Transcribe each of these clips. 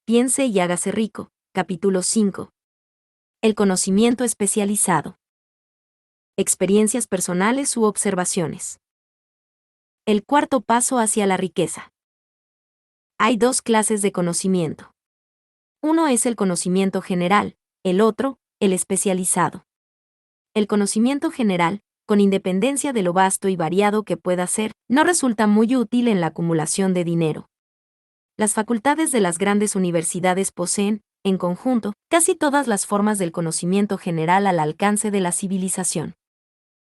Piense y hágase rico. Capítulo 5. El conocimiento especializado. Experiencias personales u observaciones. El cuarto paso hacia la riqueza. Hay dos clases de conocimiento. Uno es el conocimiento general, el otro, el especializado. El conocimiento general, con independencia de lo vasto y variado que pueda ser, no resulta muy útil en la acumulación de dinero. Las facultades de las grandes universidades poseen, en conjunto, casi todas las formas del conocimiento general al alcance de la civilización.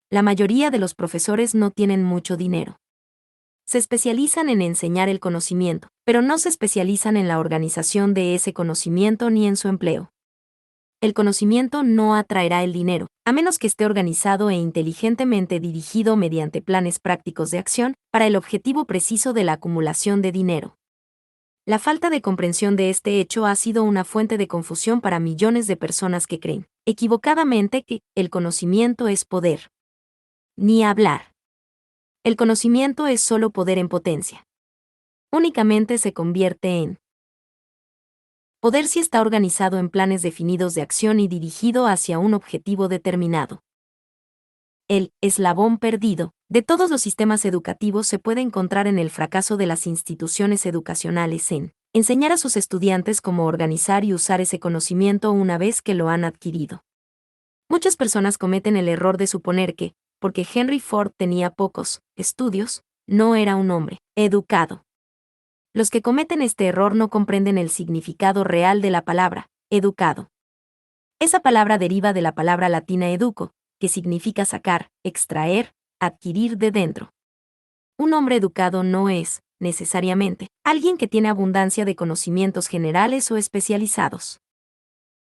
La mayoría de los profesores no tienen mucho dinero. Se especializan en enseñar el conocimiento, pero no se especializan en la organización de ese conocimiento ni en su empleo. El conocimiento no atraerá el dinero, a menos que esté organizado e inteligentemente dirigido mediante planes prácticos de acción para el objetivo preciso de la acumulación de dinero. La falta de comprensión de este hecho ha sido una fuente de confusión para millones de personas que creen, equivocadamente, que el conocimiento es poder. Ni hablar. El conocimiento es solo poder en potencia. Únicamente se convierte en poder si está organizado en planes definidos de acción y dirigido hacia un objetivo determinado. El eslabón perdido de todos los sistemas educativos se puede encontrar en el fracaso de las instituciones educacionales en enseñar a sus estudiantes cómo organizar y usar ese conocimiento una vez que lo han adquirido. Muchas personas cometen el error de suponer que, porque Henry Ford tenía pocos estudios, no era un hombre educado. Los que cometen este error no comprenden el significado real de la palabra educado. Esa palabra deriva de la palabra latina educo, que significa sacar, extraer, adquirir de dentro. Un hombre educado no es, necesariamente, alguien que tiene abundancia de conocimientos generales o especializados.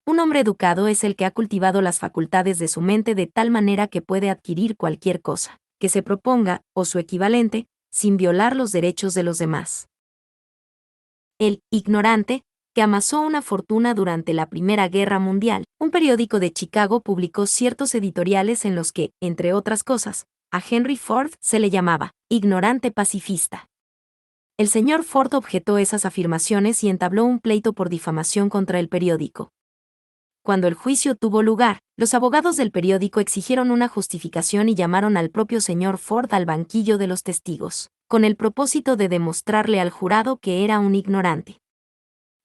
Un hombre educado es el que ha cultivado las facultades de su mente de tal manera que puede adquirir cualquier cosa que se proponga, o su equivalente, sin violar los derechos de los demás. El ignorante, que amasó una fortuna durante la Primera Guerra Mundial, un periódico de Chicago publicó ciertos editoriales en los que, entre otras cosas, a Henry Ford se le llamaba ignorante pacifista. El señor Ford objetó esas afirmaciones y entabló un pleito por difamación contra el periódico. Cuando el juicio tuvo lugar, los abogados del periódico exigieron una justificación y llamaron al propio señor Ford al banquillo de los testigos, con el propósito de demostrarle al jurado que era un ignorante.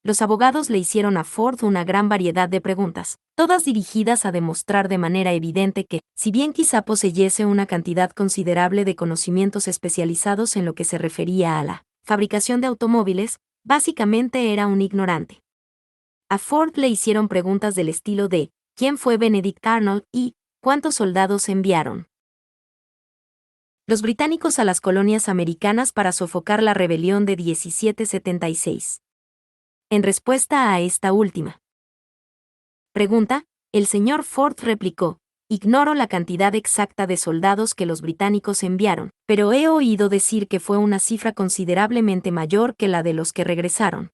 Los abogados le hicieron a Ford una gran variedad de preguntas, todas dirigidas a demostrar de manera evidente que, si bien quizá poseyese una cantidad considerable de conocimientos especializados en lo que se refería a la fabricación de automóviles, básicamente era un ignorante. A Ford le hicieron preguntas del estilo de ¿quién fue Benedict Arnold y cuántos soldados enviaron los británicos a las colonias americanas para sofocar la rebelión de 1776? En respuesta a esta última pregunta, el señor Ford replicó: ignoro la cantidad exacta de soldados que los británicos enviaron, pero he oído decir que fue una cifra considerablemente mayor que la de los que regresaron.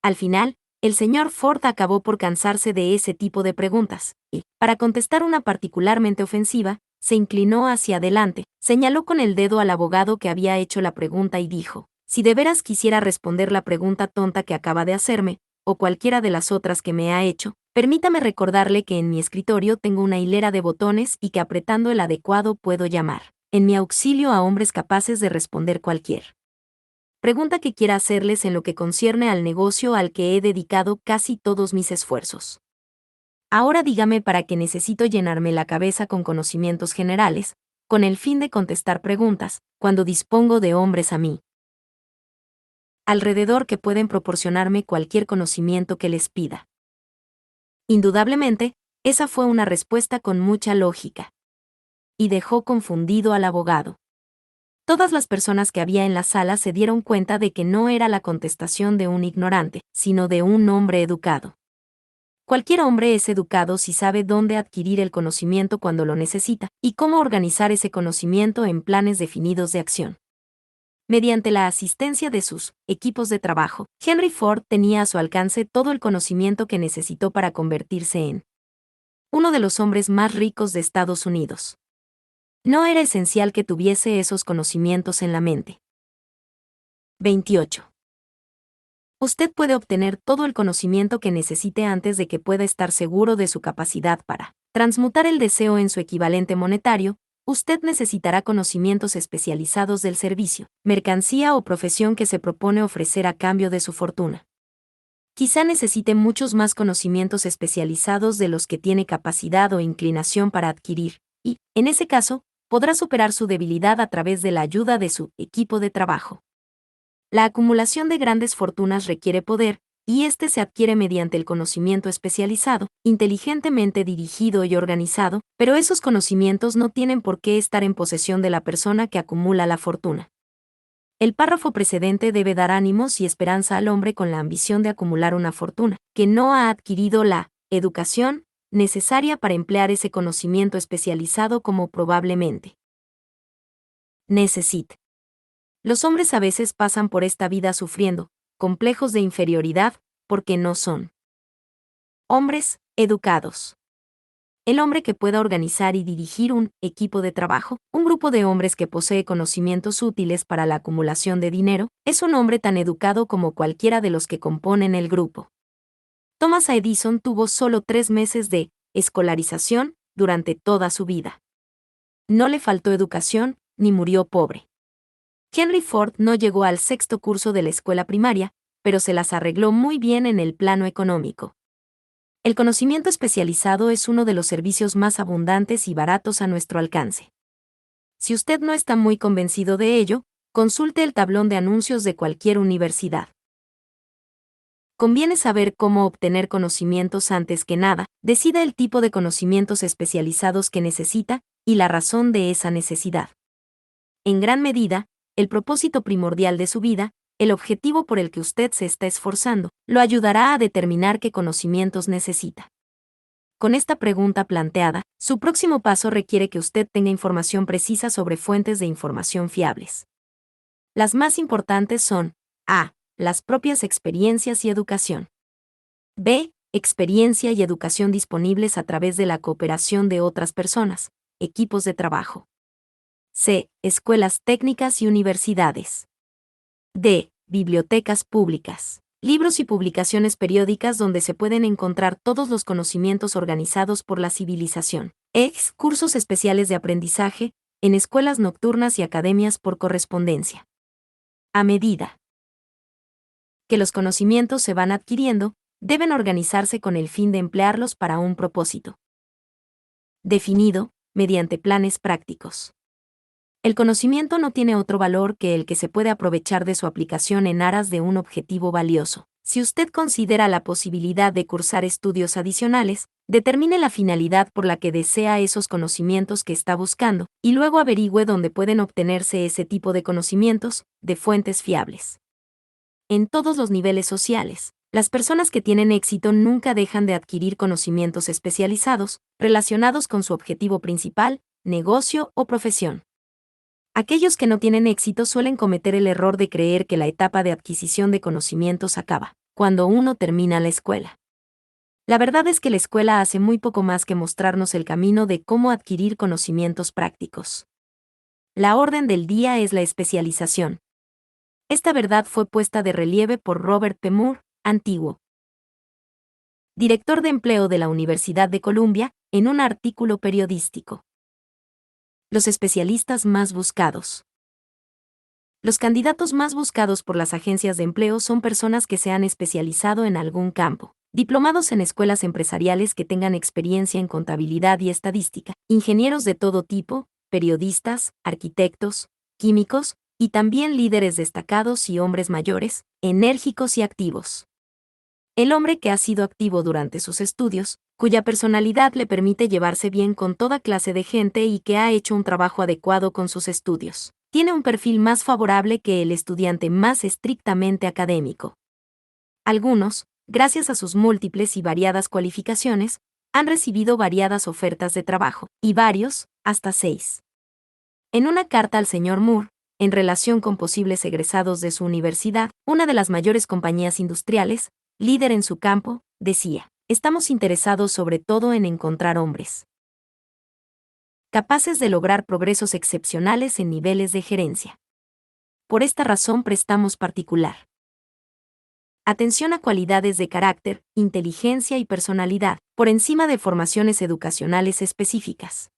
Al final, el señor Ford acabó por cansarse de ese tipo de preguntas, y, para contestar una particularmente ofensiva, se inclinó hacia adelante, señaló con el dedo al abogado que había hecho la pregunta y dijo: si de veras quisiera responder la pregunta tonta que acaba de hacerme, o cualquiera de las otras que me ha hecho, permítame recordarle que en mi escritorio tengo una hilera de botones y que apretando el adecuado puedo llamar en mi auxilio a hombres capaces de responder cualquier pregunta que quiera hacerles en lo que concierne al negocio al que he dedicado casi todos mis esfuerzos. Ahora dígame para qué necesito llenarme la cabeza con conocimientos generales, con el fin de contestar preguntas, cuando dispongo de hombres a mí alrededor que pueden proporcionarme cualquier conocimiento que les pida. Indudablemente, esa fue una respuesta con mucha lógica. Y dejó confundido al abogado. Todas las personas que había en la sala se dieron cuenta de que no era la contestación de un ignorante, sino de un hombre educado. Cualquier hombre es educado si sabe dónde adquirir el conocimiento cuando lo necesita, y cómo organizar ese conocimiento en planes definidos de acción. Mediante la asistencia de sus equipos de trabajo, Henry Ford tenía a su alcance todo el conocimiento que necesitó para convertirse en uno de los hombres más ricos de Estados Unidos. No era esencial que tuviese esos conocimientos en la mente. 28. Usted puede obtener todo el conocimiento que necesite antes de que pueda estar seguro de su capacidad para transmutar el deseo en su equivalente monetario. Usted necesitará conocimientos especializados del servicio, mercancía o profesión que se propone ofrecer a cambio de su fortuna. Quizá necesite muchos más conocimientos especializados de los que tiene capacidad o inclinación para adquirir, y, en ese caso, podrá superar su debilidad a través de la ayuda de su equipo de trabajo. La acumulación de grandes fortunas requiere poder, y este se adquiere mediante el conocimiento especializado, inteligentemente dirigido y organizado, pero esos conocimientos no tienen por qué estar en posesión de la persona que acumula la fortuna. El párrafo precedente debe dar ánimos y esperanza al hombre con la ambición de acumular una fortuna, que no ha adquirido la educación necesaria para emplear ese conocimiento especializado como probablemente necesita. Los hombres a veces pasan por esta vida sufriendo complejos de inferioridad porque no son hombres educados. El hombre que pueda organizar y dirigir un equipo de trabajo, un grupo de hombres que posee conocimientos útiles para la acumulación de dinero, es un hombre tan educado como cualquiera de los que componen el grupo. Thomas Edison tuvo solo 3 meses de escolarización durante toda su vida. No le faltó educación, ni murió pobre. Henry Ford no llegó al 6º curso de la escuela primaria, pero se las arregló muy bien en el plano económico. El conocimiento especializado es uno de los servicios más abundantes y baratos a nuestro alcance. Si usted no está muy convencido de ello, consulte el tablón de anuncios de cualquier universidad. Conviene saber cómo obtener conocimientos antes que nada, decida el tipo de conocimientos especializados que necesita y la razón de esa necesidad. En gran medida, el propósito primordial de su vida, el objetivo por el que usted se está esforzando, lo ayudará a determinar qué conocimientos necesita. Con esta pregunta planteada, su próximo paso requiere que usted tenga información precisa sobre fuentes de información fiables. Las más importantes son: A. Las propias experiencias y educación. B. Experiencia y educación disponibles a través de la cooperación de otras personas, equipos de trabajo. C. Escuelas técnicas y universidades. D. Bibliotecas públicas. Libros y publicaciones periódicas donde se pueden encontrar todos los conocimientos organizados por la civilización. E. Cursos especiales de aprendizaje, en escuelas nocturnas y academias por correspondencia. A medida que los conocimientos se van adquiriendo, deben organizarse con el fin de emplearlos para un propósito definido, mediante planes prácticos. El conocimiento no tiene otro valor que el que se puede aprovechar de su aplicación en aras de un objetivo valioso. Si usted considera la posibilidad de cursar estudios adicionales, determine la finalidad por la que desea esos conocimientos que está buscando, y luego averigüe dónde pueden obtenerse ese tipo de conocimientos, de fuentes fiables. En todos los niveles sociales, las personas que tienen éxito nunca dejan de adquirir conocimientos especializados, relacionados con su objetivo principal, negocio o profesión. Aquellos que no tienen éxito suelen cometer el error de creer que la etapa de adquisición de conocimientos acaba cuando uno termina la escuela. La verdad es que la escuela hace muy poco más que mostrarnos el camino de cómo adquirir conocimientos prácticos. La orden del día es la especialización. Esta verdad fue puesta de relieve por Robert P. Moore, antiguo director de empleo de la Universidad de Columbia, en un artículo periodístico. Los especialistas más buscados. Los candidatos más buscados por las agencias de empleo son personas que se han especializado en algún campo, diplomados en escuelas empresariales que tengan experiencia en contabilidad y estadística, ingenieros de todo tipo, periodistas, arquitectos, químicos, y también líderes destacados y hombres mayores, enérgicos y activos. El hombre que ha sido activo durante sus estudios, cuya personalidad le permite llevarse bien con toda clase de gente y que ha hecho un trabajo adecuado con sus estudios, tiene un perfil más favorable que el estudiante más estrictamente académico. Algunos, gracias a sus múltiples y variadas cualificaciones, han recibido variadas ofertas de trabajo, y varios, hasta 6. En una carta al señor Moore, en relación con posibles egresados de su universidad, una de las mayores compañías industriales, líder en su campo, decía: estamos interesados sobre todo en encontrar hombres capaces de lograr progresos excepcionales en niveles de gerencia. Por esta razón prestamos particular Atención a cualidades de carácter, inteligencia y personalidad, por encima de formaciones educacionales específicas.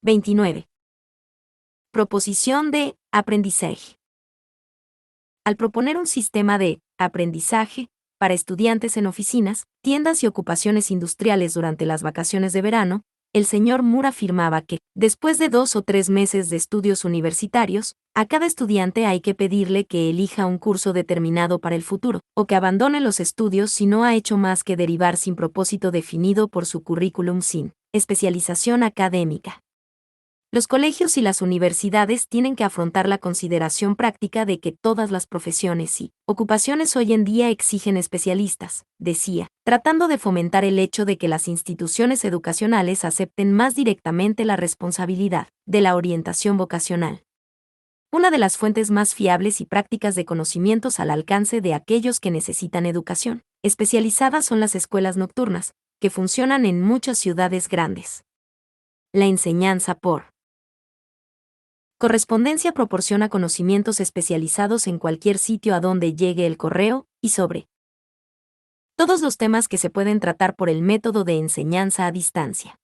29. Proposición de aprendizaje. Al proponer un sistema de aprendizaje para estudiantes en oficinas, tiendas y ocupaciones industriales durante las vacaciones de verano, el señor Moore afirmaba que, después de 2 o 3 meses de estudios universitarios, a cada estudiante hay que pedirle que elija un curso determinado para el futuro, o que abandone los estudios si no ha hecho más que derivar sin propósito definido por su currículum sin especialización académica. Los colegios y las universidades tienen que afrontar la consideración práctica de que todas las profesiones y ocupaciones hoy en día exigen especialistas, decía, tratando de fomentar el hecho de que las instituciones educacionales acepten más directamente la responsabilidad de la orientación vocacional. Una de las fuentes más fiables y prácticas de conocimientos al alcance de aquellos que necesitan educación especializada son las escuelas nocturnas, que funcionan en muchas ciudades grandes. La enseñanza por correspondencia proporciona conocimientos especializados en cualquier sitio a donde llegue el correo, y sobre todos los temas que se pueden tratar por el método de enseñanza a distancia.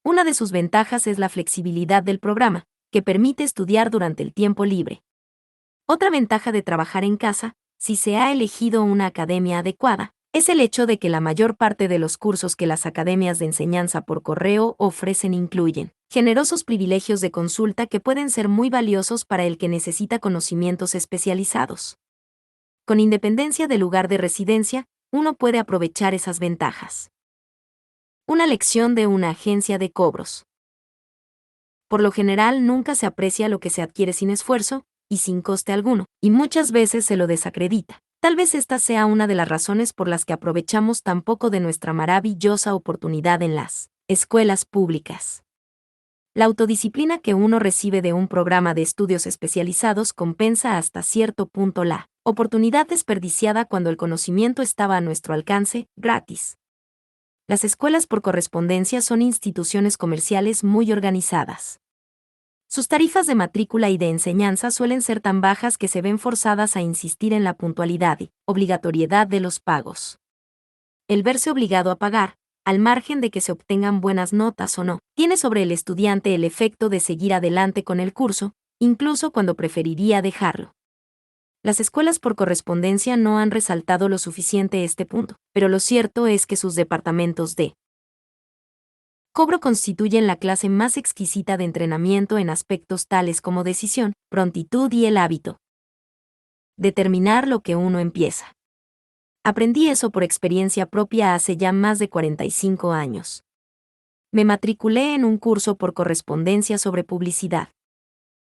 Una de sus ventajas es la flexibilidad del programa, que permite estudiar durante el tiempo libre. Otra ventaja de trabajar en casa, si se ha elegido una academia adecuada, es el hecho de que la mayor parte de los cursos que las academias de enseñanza por correo ofrecen incluyen generosos privilegios de consulta que pueden ser muy valiosos para el que necesita conocimientos especializados. Con independencia del lugar de residencia, uno puede aprovechar esas ventajas. Una lección de una agencia de cobros. Por lo general nunca se aprecia lo que se adquiere sin esfuerzo y sin coste alguno, y muchas veces se lo desacredita. Tal vez esta sea una de las razones por las que aprovechamos tan poco de nuestra maravillosa oportunidad en las escuelas públicas. La autodisciplina que uno recibe de un programa de estudios especializados compensa hasta cierto punto la oportunidad desperdiciada cuando el conocimiento estaba a nuestro alcance, gratis. Las escuelas por correspondencia son instituciones comerciales muy organizadas. Sus tarifas de matrícula y de enseñanza suelen ser tan bajas que se ven forzadas a insistir en la puntualidad y obligatoriedad de los pagos. El verse obligado a pagar, al margen de que se obtengan buenas notas o no, tiene sobre el estudiante el efecto de seguir adelante con el curso, incluso cuando preferiría dejarlo. Las escuelas por correspondencia no han resaltado lo suficiente este punto, pero lo cierto es que sus departamentos de cobro constituyen la clase más exquisita de entrenamiento en aspectos tales como decisión, prontitud y el hábito. Determinar lo que uno empieza. Aprendí eso por experiencia propia hace ya más de 45 años. Me matriculé en un curso por correspondencia sobre publicidad.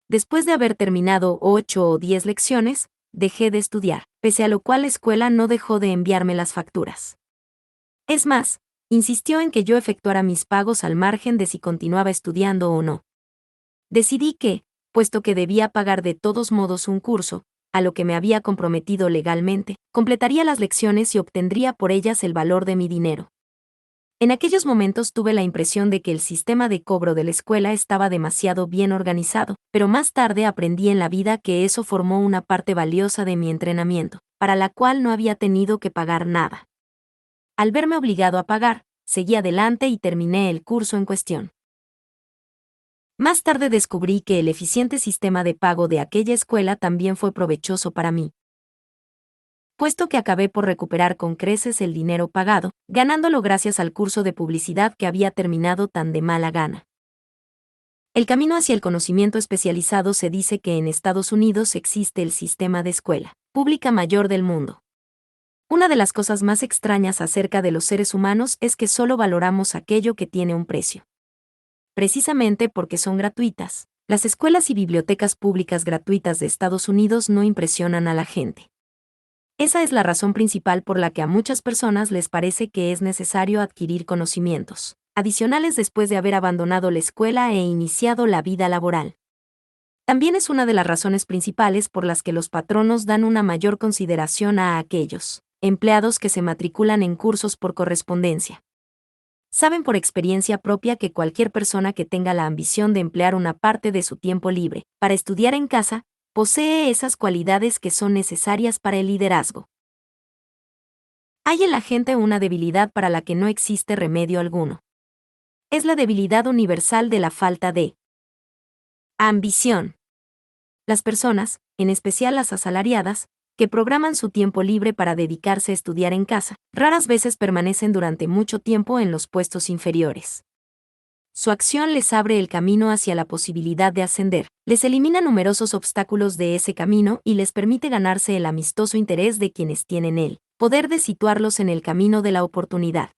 Después de haber terminado 8 o 10 lecciones, dejé de estudiar, pese a lo cual la escuela no dejó de enviarme las facturas. Es más, insistió en que yo efectuara mis pagos al margen de si continuaba estudiando o no. Decidí que, puesto que debía pagar de todos modos un curso, a lo que me había comprometido legalmente, completaría las lecciones y obtendría por ellas el valor de mi dinero. En aquellos momentos tuve la impresión de que el sistema de cobro de la escuela estaba demasiado bien organizado, pero más tarde aprendí en la vida que eso formó una parte valiosa de mi entrenamiento, para la cual no había tenido que pagar nada. Al verme obligado a pagar, seguí adelante y terminé el curso en cuestión. Más tarde descubrí que el eficiente sistema de pago de aquella escuela también fue provechoso para mí, puesto que acabé por recuperar con creces el dinero pagado, ganándolo gracias al curso de publicidad que había terminado tan de mala gana. El camino hacia el conocimiento especializado se dice que en Estados Unidos existe el sistema de escuela pública mayor del mundo. Una de las cosas más extrañas acerca de los seres humanos es que solo valoramos aquello que tiene un precio. Precisamente porque son gratuitas, las escuelas y bibliotecas públicas gratuitas de Estados Unidos no impresionan a la gente. Esa es la razón principal por la que a muchas personas les parece que es necesario adquirir conocimientos adicionales después de haber abandonado la escuela e iniciado la vida laboral. También es una de las razones principales por las que los patronos dan una mayor consideración a aquellos empleados que se matriculan en cursos por correspondencia. Saben por experiencia propia que cualquier persona que tenga la ambición de emplear una parte de su tiempo libre para estudiar en casa, posee esas cualidades que son necesarias para el liderazgo. Hay en la gente una debilidad para la que no existe remedio alguno. Es la debilidad universal de la falta de ambición. Las personas, en especial las asalariadas, que programan su tiempo libre para dedicarse a estudiar en casa, raras veces permanecen durante mucho tiempo en los puestos inferiores. Su acción les abre el camino hacia la posibilidad de ascender, les elimina numerosos obstáculos de ese camino y les permite ganarse el amistoso interés de quienes tienen el poder de situarlos en el camino de la oportunidad.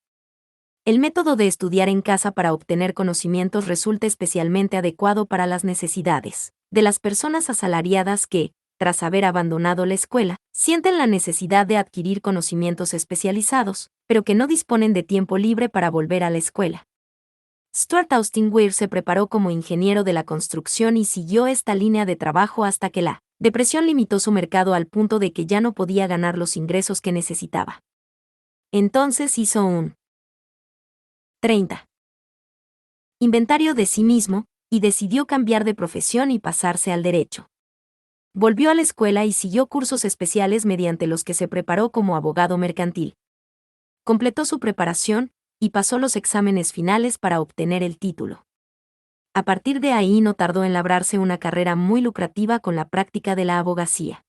El método de estudiar en casa para obtener conocimientos resulta especialmente adecuado para las necesidades de las personas asalariadas que, tras haber abandonado la escuela, sienten la necesidad de adquirir conocimientos especializados, pero que no disponen de tiempo libre para volver a la escuela. Stuart Austin Weir se preparó como ingeniero de la construcción y siguió esta línea de trabajo hasta que la depresión limitó su mercado al punto de que ya no podía ganar los ingresos que necesitaba. Entonces hizo un 30. Inventario de sí mismo, y decidió cambiar de profesión y pasarse al derecho. Volvió a la escuela y siguió cursos especiales mediante los que se preparó como abogado mercantil. Completó su preparación, y pasó los exámenes finales para obtener el título. A partir de ahí no tardó en labrarse una carrera muy lucrativa con la práctica de la abogacía.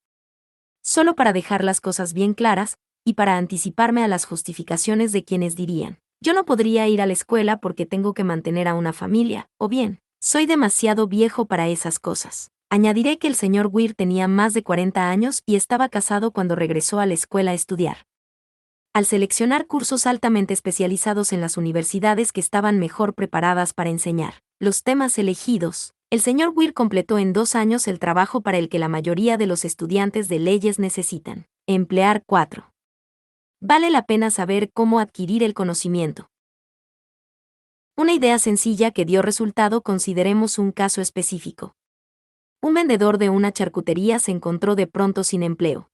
Solo para dejar las cosas bien claras, y para anticiparme a las justificaciones de quienes dirían: yo no podría ir a la escuela porque tengo que mantener a una familia, o bien, soy demasiado viejo para esas cosas. Añadiré que el señor Weir tenía más de 40 años y estaba casado cuando regresó a la escuela a estudiar. Al seleccionar cursos altamente especializados en las universidades que estaban mejor preparadas para enseñar los temas elegidos, el señor Weir completó en 2 años el trabajo para el que la mayoría de los estudiantes de leyes necesitan: emplear 4. Vale la pena saber cómo adquirir el conocimiento. Una idea sencilla que dio resultado. Consideremos un caso específico. Un vendedor de una charcutería se encontró de pronto sin empleo.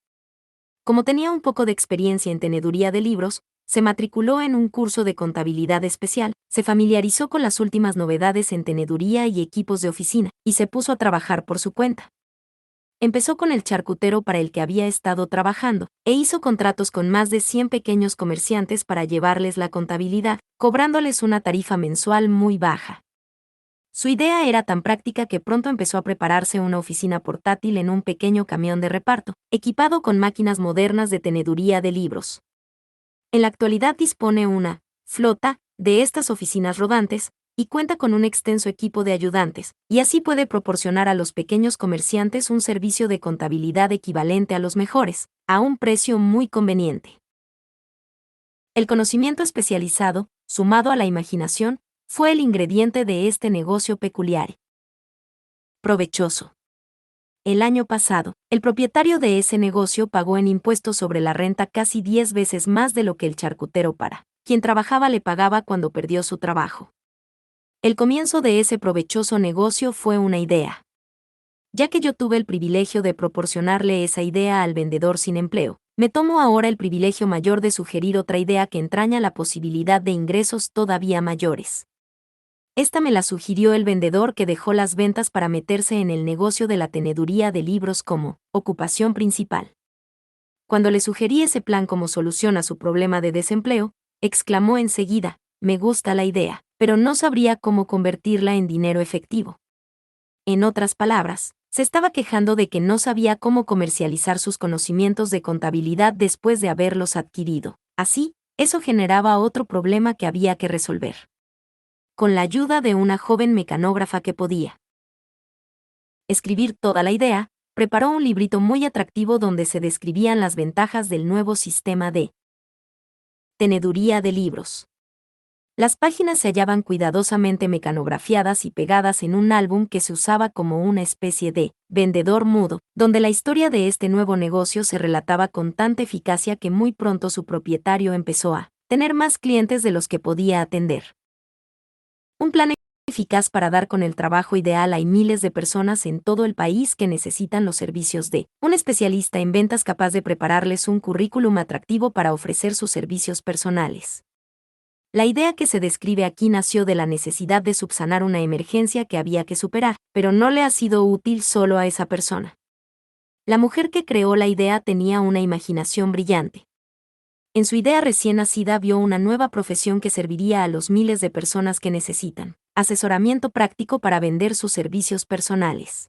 Como tenía un poco de experiencia en teneduría de libros, se matriculó en un curso de contabilidad especial, se familiarizó con las últimas novedades en teneduría y equipos de oficina, y se puso a trabajar por su cuenta. Empezó con el charcutero para el que había estado trabajando, e hizo contratos con más de 100 pequeños comerciantes para llevarles la contabilidad, cobrándoles una tarifa mensual muy baja. Su idea era tan práctica que pronto empezó a prepararse una oficina portátil en un pequeño camión de reparto, equipado con máquinas modernas de teneduría de libros. En la actualidad dispone una flota de estas oficinas rodantes, y cuenta con un extenso equipo de ayudantes, y así puede proporcionar a los pequeños comerciantes un servicio de contabilidad equivalente a los mejores, a un precio muy conveniente. El conocimiento especializado, sumado a la imaginación, fue el ingrediente de este negocio peculiar. Provechoso. El año pasado, el propietario de ese negocio pagó en impuestos sobre la renta casi 10 veces más de lo que el charcutero para quien trabajaba le pagaba cuando perdió su trabajo. El comienzo de ese provechoso negocio fue una idea. Ya que yo tuve el privilegio de proporcionarle esa idea al vendedor sin empleo, me tomo ahora el privilegio mayor de sugerir otra idea que entraña la posibilidad de ingresos todavía mayores. Esta me la sugirió el vendedor que dejó las ventas para meterse en el negocio de la teneduría de libros como ocupación principal. Cuando le sugerí ese plan como solución a su problema de desempleo, exclamó enseguida: me gusta la idea, pero no sabría cómo convertirla en dinero efectivo. En otras palabras, se estaba quejando de que no sabía cómo comercializar sus conocimientos de contabilidad después de haberlos adquirido. Así, eso generaba otro problema que había que resolver. Con la ayuda de una joven mecanógrafa que podía escribir toda la idea, preparó un librito muy atractivo donde se describían las ventajas del nuevo sistema de teneduría de libros. Las páginas se hallaban cuidadosamente mecanografiadas y pegadas en un álbum que se usaba como una especie de vendedor mudo, donde la historia de este nuevo negocio se relataba con tanta eficacia que muy pronto su propietario empezó a tener más clientes de los que podía atender. Un plan eficaz para dar con el trabajo ideal. Hay miles de personas en todo el país que necesitan los servicios de un especialista en ventas capaz de prepararles un currículum atractivo para ofrecer sus servicios personales. La idea que se describe aquí nació de la necesidad de subsanar una emergencia que había que superar, pero no le ha sido útil solo a esa persona. La mujer que creó la idea tenía una imaginación brillante. En su idea recién nacida vio una nueva profesión que serviría a los miles de personas que necesitan asesoramiento práctico para vender sus servicios personales.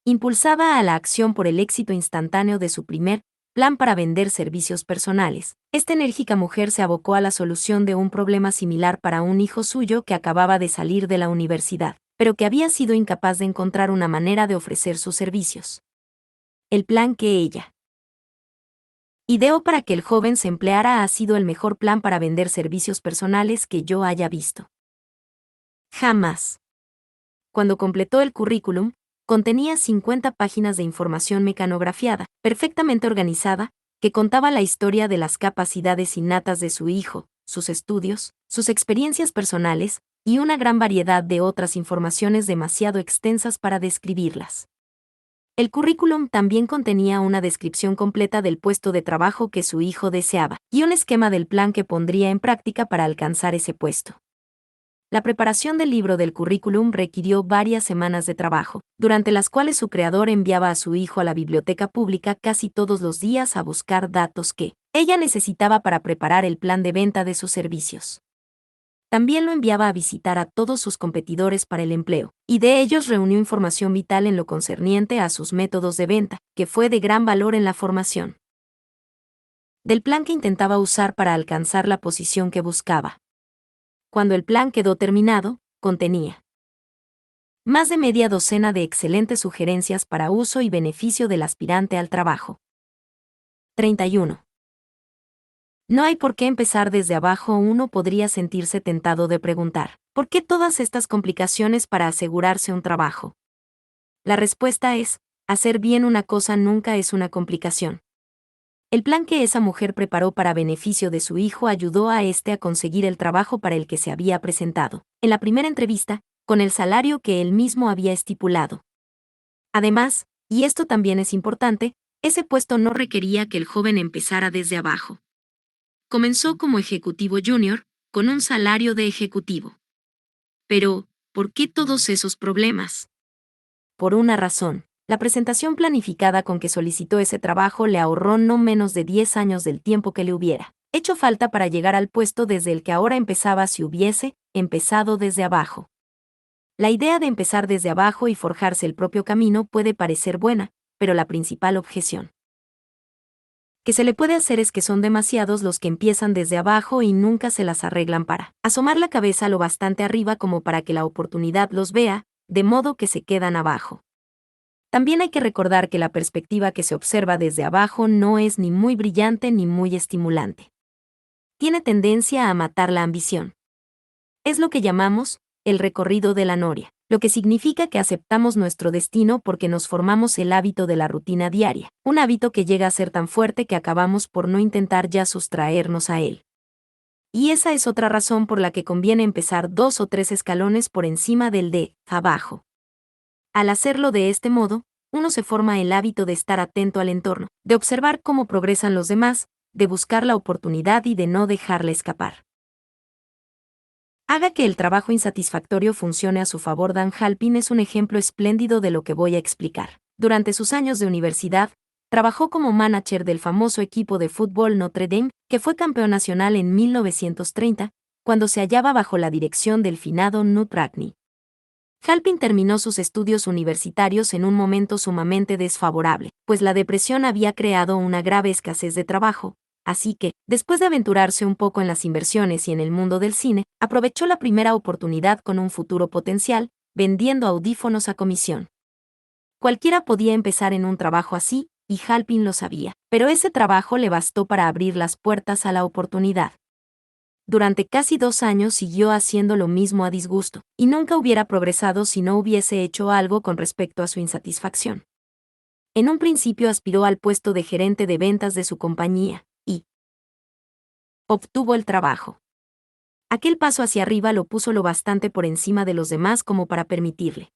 Impulsada a la acción por el éxito instantáneo de su primer plan para vender servicios personales, esta enérgica mujer se abocó a la solución de un problema similar para un hijo suyo que acababa de salir de la universidad, pero que había sido incapaz de encontrar una manera de ofrecer sus servicios. El plan que ella ideó para que el joven se empleara ha sido el mejor plan para vender servicios personales que yo haya visto. Jamás. Cuando completó el currículum, contenía 50 páginas de información mecanografiada, perfectamente organizada, que contaba la historia de las capacidades innatas de su hijo, sus estudios, sus experiencias personales, y una gran variedad de otras informaciones demasiado extensas para describirlas. El currículum también contenía una descripción completa del puesto de trabajo que su hijo deseaba, y un esquema del plan que pondría en práctica para alcanzar ese puesto. La preparación del libro del currículum requirió varias semanas de trabajo, durante las cuales su creador enviaba a su hijo a la biblioteca pública casi todos los días a buscar datos que ella necesitaba para preparar el plan de venta de sus servicios. También lo enviaba a visitar a todos sus competidores para el empleo, y de ellos reunió información vital en lo concerniente a sus métodos de venta, que fue de gran valor en la formación del plan que intentaba usar para alcanzar la posición que buscaba. Cuando el plan quedó terminado, contenía más de media docena de excelentes sugerencias para uso y beneficio del aspirante al trabajo. 31. No hay por qué empezar desde abajo. Uno podría sentirse tentado de preguntar, ¿por qué todas estas complicaciones para asegurarse un trabajo? La respuesta es, hacer bien una cosa nunca es una complicación. El plan que esa mujer preparó para beneficio de su hijo ayudó a este a conseguir el trabajo para el que se había presentado, en la primera entrevista, con el salario que él mismo había estipulado. Además, y esto también es importante, ese puesto no requería que el joven empezara desde abajo. Comenzó como ejecutivo junior, con un salario de ejecutivo. Pero, ¿por qué todos esos problemas? Por una razón. La presentación planificada con que solicitó ese trabajo le ahorró no menos de 10 años del tiempo que le hubiera hecho falta para llegar al puesto desde el que ahora empezaba si hubiese empezado desde abajo. La idea de empezar desde abajo y forjarse el propio camino puede parecer buena, pero la principal objeción que se le puede hacer es que son demasiados los que empiezan desde abajo y nunca se las arreglan para asomar la cabeza lo bastante arriba como para que la oportunidad los vea, de modo que se quedan abajo. También hay que recordar que la perspectiva que se observa desde abajo no es ni muy brillante ni muy estimulante. Tiene tendencia a matar la ambición. Es lo que llamamos el recorrido de la noria, lo que significa que aceptamos nuestro destino porque nos formamos el hábito de la rutina diaria, un hábito que llega a ser tan fuerte que acabamos por no intentar ya sustraernos a él. Y esa es otra razón por la que conviene empezar 2 o 3 escalones por encima del de abajo. Al hacerlo de este modo, uno se forma el hábito de estar atento al entorno, de observar cómo progresan los demás, de buscar la oportunidad y de no dejarla escapar. Haga que el trabajo insatisfactorio funcione a su favor. Dan Halpin es un ejemplo espléndido de lo que voy a explicar. Durante sus años de universidad, trabajó como manager del famoso equipo de fútbol Notre Dame, que fue campeón nacional en 1930, cuando se hallaba bajo la dirección del finado Knut Rockne. Halpin terminó sus estudios universitarios en un momento sumamente desfavorable, pues la depresión había creado una grave escasez de trabajo, así que, después de aventurarse un poco en las inversiones y en el mundo del cine, aprovechó la primera oportunidad con un futuro potencial, vendiendo audífonos a comisión. Cualquiera podía empezar en un trabajo así, y Halpin lo sabía, pero ese trabajo le bastó para abrir las puertas a la oportunidad. Durante casi 2 años siguió haciendo lo mismo a disgusto, y nunca hubiera progresado si no hubiese hecho algo con respecto a su insatisfacción. En un principio aspiró al puesto de gerente de ventas de su compañía, y obtuvo el trabajo. Aquel paso hacia arriba lo puso lo bastante por encima de los demás como para permitirle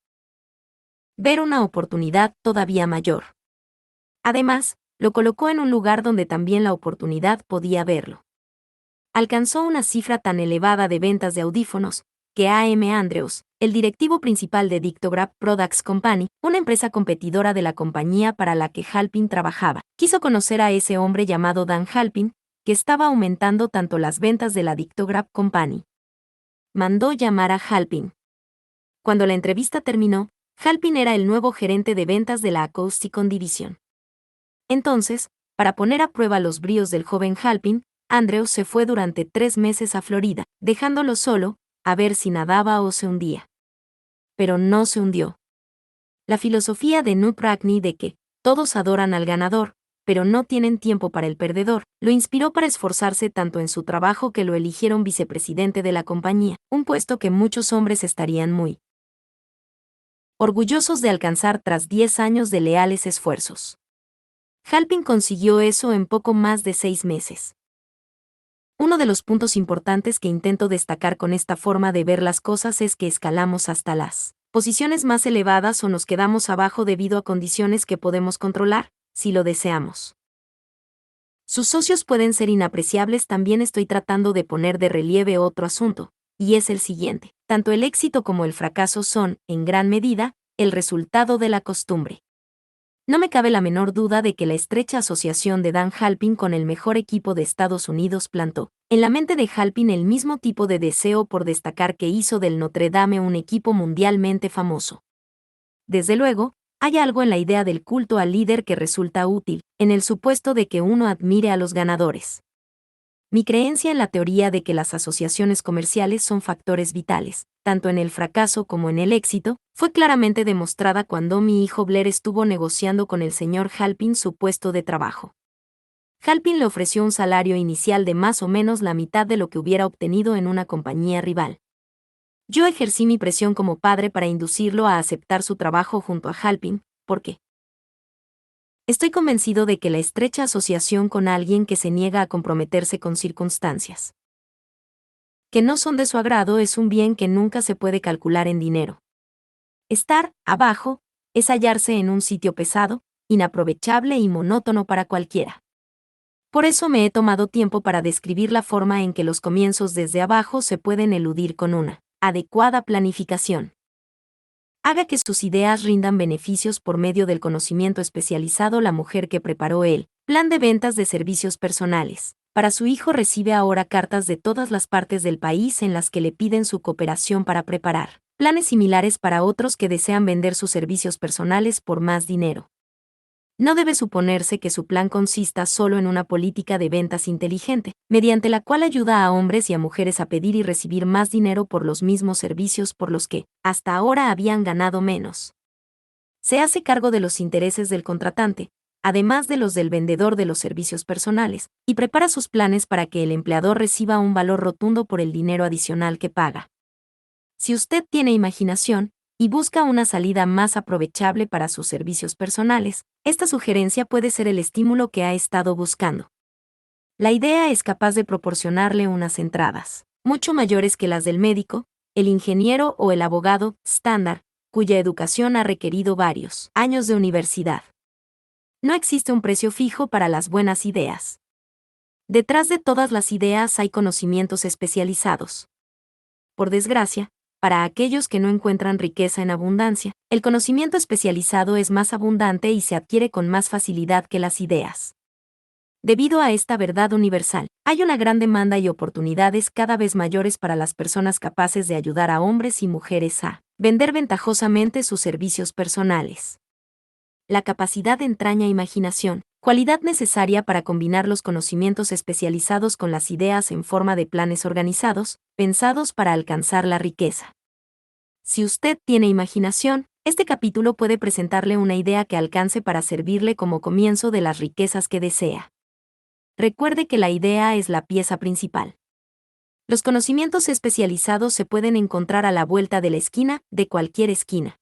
ver una oportunidad todavía mayor. Además, lo colocó en un lugar donde también la oportunidad podía verlo. Alcanzó una cifra tan elevada de ventas de audífonos, que A.M. Andrews, el directivo principal de Dictograph Products Company, una empresa competidora de la compañía para la que Halpin trabajaba, quiso conocer a ese hombre llamado Dan Halpin, que estaba aumentando tanto las ventas de la Dictograph Company. Mandó llamar a Halpin. Cuando la entrevista terminó, Halpin era el nuevo gerente de ventas de la Acousticon Division. Entonces, para poner a prueba los bríos del joven Halpin, Andrews se fue durante 3 meses a Florida, dejándolo solo, a ver si nadaba o se hundía. Pero no se hundió. La filosofía de Knut Rockne de que todos adoran al ganador, pero no tienen tiempo para el perdedor, lo inspiró para esforzarse tanto en su trabajo que lo eligieron vicepresidente de la compañía, un puesto que muchos hombres estarían muy orgullosos de alcanzar tras 10 años de leales esfuerzos. Halpin consiguió eso en poco más de 6 meses. Uno de los puntos importantes que intento destacar con esta forma de ver las cosas es que escalamos hasta las posiciones más elevadas o nos quedamos abajo debido a condiciones que podemos controlar, si lo deseamos. Sus socios pueden ser inapreciables. También estoy tratando de poner de relieve otro asunto, y es el siguiente. Tanto el éxito como el fracaso son, en gran medida, el resultado de la costumbre. No me cabe la menor duda de que la estrecha asociación de Dan Halpin con el mejor equipo de Estados Unidos plantó en la mente de Halpin el mismo tipo de deseo por destacar que hizo del Notre Dame un equipo mundialmente famoso. Desde luego, hay algo en la idea del culto al líder que resulta útil, en el supuesto de que uno admire a los ganadores. Mi creencia en la teoría de que las asociaciones comerciales son factores vitales, tanto en el fracaso como en el éxito, fue claramente demostrada cuando mi hijo Blair estuvo negociando con el señor Halpin su puesto de trabajo. Halpin le ofreció un salario inicial de más o menos la mitad de lo que hubiera obtenido en una compañía rival. Yo ejercí mi presión como padre para inducirlo a aceptar su trabajo junto a Halpin, porque estoy convencido de que la estrecha asociación con alguien que se niega a comprometerse con circunstancias que no son de su agrado es un bien que nunca se puede calcular en dinero. Estar abajo es hallarse en un sitio pesado, inaprovechable y monótono para cualquiera. Por eso me he tomado tiempo para describir la forma en que los comienzos desde abajo se pueden eludir con una adecuada planificación. Haga que sus ideas rindan beneficios por medio del conocimiento especializado. La mujer que preparó el plan de ventas de servicios personales para su hijo recibe ahora cartas de todas las partes del país en las que le piden su cooperación para preparar planes similares para otros que desean vender sus servicios personales por más dinero. No debe suponerse que su plan consista solo en una política de ventas inteligente, mediante la cual ayuda a hombres y a mujeres a pedir y recibir más dinero por los mismos servicios por los que, hasta ahora, habían ganado menos. Se hace cargo de los intereses del contratante, además de los del vendedor de los servicios personales, y prepara sus planes para que el empleador reciba un valor rotundo por el dinero adicional que paga. Si usted tiene imaginación, y busca una salida más aprovechable para sus servicios personales, esta sugerencia puede ser el estímulo que ha estado buscando. La idea es capaz de proporcionarle unas entradas, mucho mayores que las del médico, el ingeniero o el abogado estándar, cuya educación ha requerido varios años de universidad. No existe un precio fijo para las buenas ideas. Detrás de todas las ideas hay conocimientos especializados. Por desgracia, para aquellos que no encuentran riqueza en abundancia, el conocimiento especializado es más abundante y se adquiere con más facilidad que las ideas. Debido a esta verdad universal, hay una gran demanda y oportunidades cada vez mayores para las personas capaces de ayudar a hombres y mujeres a vender ventajosamente sus servicios personales. La capacidad entraña imaginación, cualidad necesaria para combinar los conocimientos especializados con las ideas en forma de planes organizados, pensados para alcanzar la riqueza. Si usted tiene imaginación, este capítulo puede presentarle una idea que alcance para servirle como comienzo de las riquezas que desea. Recuerde que la idea es la pieza principal. Los conocimientos especializados se pueden encontrar a la vuelta de la esquina, de cualquier esquina.